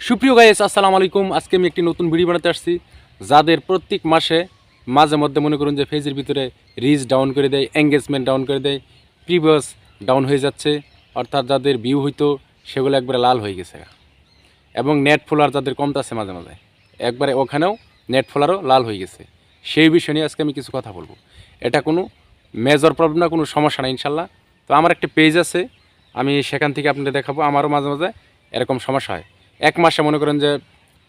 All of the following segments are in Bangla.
সুপ্রিয় গাইস, আসসালামু আলাইকুম। আজকে আমি একটি নতুন ভিডিও বানাতে আসছি। যাদের প্রত্যেক মাসে মাঝে মধ্যে মনে করুন যে ফেজের ভিতরে রিচ ডাউন করে দেয়, এঙ্গেজমেন্ট ডাউন করে দেয়, প্রিভিয়াস ডাউন হয়ে যাচ্ছে, অর্থাৎ যাদের ভিউ হইতো সেগুলো একবারে লাল হয়ে গেছে, এবং নেট ফলোয়ার যাদের কমতেছে মাঝে মাঝে একবারে ওখানেও নেট ফলোয়ারও লাল হয়ে গেছে। সেই বিষয় নিয়ে আজকে আমি কিছু কথা বলবো। এটা কোনো মেজর প্রবলেম না, কোনো সমস্যা না ইনশাল্লাহ। তো আমার একটা পেজ আছে, আমি সেখান থেকে আপনাদের দেখাবো। আমারও মাঝে মাঝে এরকম সমস্যা হয়। এক মাসে মনে করেন যে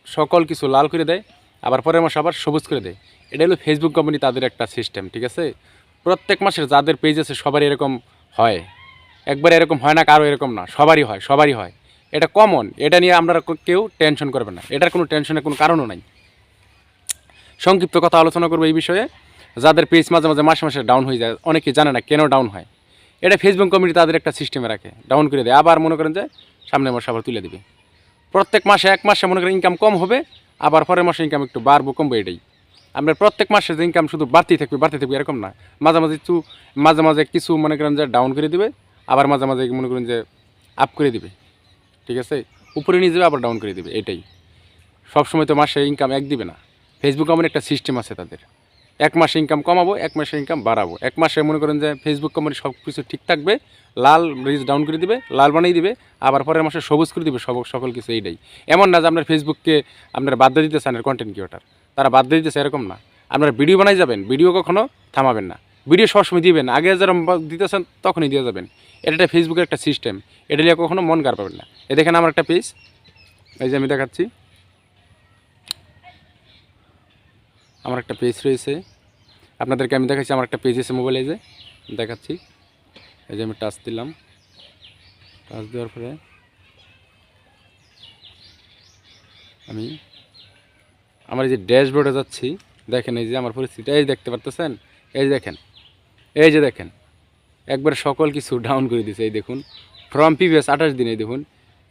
সকল কিছু লাল করে দেয়, আবার পরের মাসে আবার সবুজ করে দেয়। এটা হলো ফেসবুক কোম্পানি তাদের একটা সিস্টেম, ঠিক আছে। প্রত্যেক মাসের যাদের পেজ আছে সবারই এরকম হয়। একবার এরকম হয় না, কারো এরকম না, সবারই হয়। এটা কমন, এটা নিয়ে আমরা কেউ টেনশন করবে না, এটার কোনো টেনশনের কোনো কারণও নাই। সংক্ষিপ্ত কথা আলোচনা করবো এই বিষয়ে। যাদের পেজ মাঝে মাসে মাসে ডাউন হয়ে যায়, অনেকে জানে না কেন ডাউন হয়। এটা ফেসবুক কমিটি তাদের একটা সিস্টেমে রাখে, ডাউন করে দেয়, আবার মনে করেন যে সামনের মাসে আবার তুলে দেবে। প্রত্যেক মাসে এক মাসে মনে করেন ইনকাম কম হবে, আবার পরের মাসে ইনকাম একটু বাড়বো কমবো, এটাই। আমরা প্রত্যেক মাসে যে ইনকাম শুধু বাড়তেই থাকবে এরকম না। মাঝে কিছু মনে করেন যে ডাউন করে দিবে, আবার মাঝে মনে করেন যে আপ করে দিবে, ঠিক আছে। উপরে নিয়ে যাবে আবার ডাউন করে দিবে, এটাই। সবসময় তো মাসে ইনকাম এক দিবে না। ফেসবুক কোম্পানির একটা সিস্টেম আছে তাদের। এক মাসে ইনকাম কমাবো, এক মাসে ইনকাম বাড়াবো। এক মাসে মনে করেন যে ফেসবুক কোম্পানি সব কিছু ঠিক থাকবে, লাল রিচ ডাউন করে দিবে, লাল বানিয়ে দিবে, আবার পরের মাসে সবুজ করে দিবে, সকল কিছু। এইটাই। এমন না যে আপনার ফেসবুককে আপনারা বাধ্য দিতে চান কন্টেন্ট ক্রিয়েটার, তারা বাধ্য দিতেছে এরকম না। আপনারা ভিডিও বানাই যাবেন, ভিডিও কখনো থামাবেন না, ভিডিও সবসময় দিবেন, আগে যেরকম দিতেছেন তখনই দিয়ে যাবেন। এটা একটা ফেসবুকের একটা সিস্টেম, এটা নিয়ে কখনো মন খারাপ পাবেন না। এ দেখেন আমার একটা পেজ, এই যে আমি দেখাচ্ছি, আমার একটা পেজ রয়েছে, আপনাদেরকে আমি দেখাচ্ছি। আমার একটা পেজ আছে মোবাইলে, যে দেখাচ্ছি। এই যে আমি টাচ দিলাম, টাচ দেওয়ার পরে আমি আমার এই যে ড্যাশবোর্ডে যাচ্ছি, দেখেন এই যে আমার পরিস্থিতি, এই দেখতে পারতেছেন, এই যে দেখেন একবার সকল কিছু ডাউন করে দিয়েছে। এই দেখুন, ফ্রম প্রিভিয়াস 28 দিন, এই দেখুন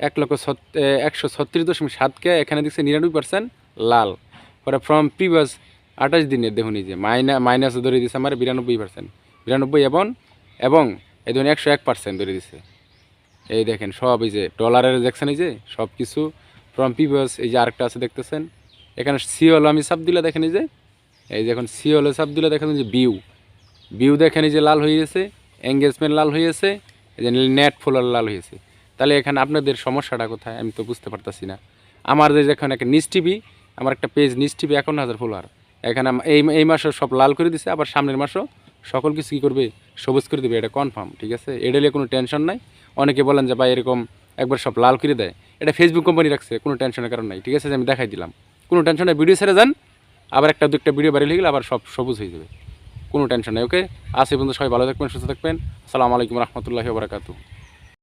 136.7K, এখানে দেখছে 99% লাল। পরে ফ্রম প্রিভিয়াস 28 দিনের দেখুন, এই যে মাইনাস ধরে দিচ্ছে আমার 92%, 92 এবং এই দেখুন 101% ধরে দিচ্ছে। এই দেখেন সব, এই যে ডলারের দেখছেন, এই যে সব কিছু ফ্রম প্রিভিয়াস। এই যে আরেকটা আছে দেখতেছেন, এখানে সিওল আমি সাপ দিলে দেখেন, এই যে এখন সিওলে সাপ দিলে দেখেন যে ভিউ দেখেন, এই যে লাল হয়ে গেছে, এঙ্গেজমেন্ট লাল হয়ে গেছে, এই যে নেট ফলোয়ার লাল হয়েছে। তাহলে এখানে আপনাদের সমস্যাটা কোথায় আমি তো বুঝতে পারতাছি না। আমার যে এখন একটা নিচ টিভি, আমার একটা পেজ নিচ টিভি 51,000 ফলোয়ার, এখানে এই মাসও সব লাল করে দিছে, আবার সামনের মাসও সকল কিছু কী করবে, সবুজ করে দেবে, এটা কনফার্ম, ঠিক আছে। এটা নিয়ে কোনো টেনশন নাই। অনেকে বলেন যে ভাই এরকম একবার সব লাল করে দেয়, এটা ফেসবুক কোম্পানি রাখছে, কোনো টেনশনের কারণ নাই, ঠিক আছে। আমি দেখাই দিলাম, কোনো টেনশন নেই। ভিডিও ছেড়ে যান, আবার একটা দুটা ভিডিও বাইরে গেলে আবার সব সবুজ হয়ে যাবে, কোনো টেনশন নেই। ওকে, আজ এই পর্যন্ত সবাই ভালো থাকবেন, সুস্থ থাকবেন। আসসালামু আলাইকুম রহমতুল্লাহি ওয়া বারাকাতুহু।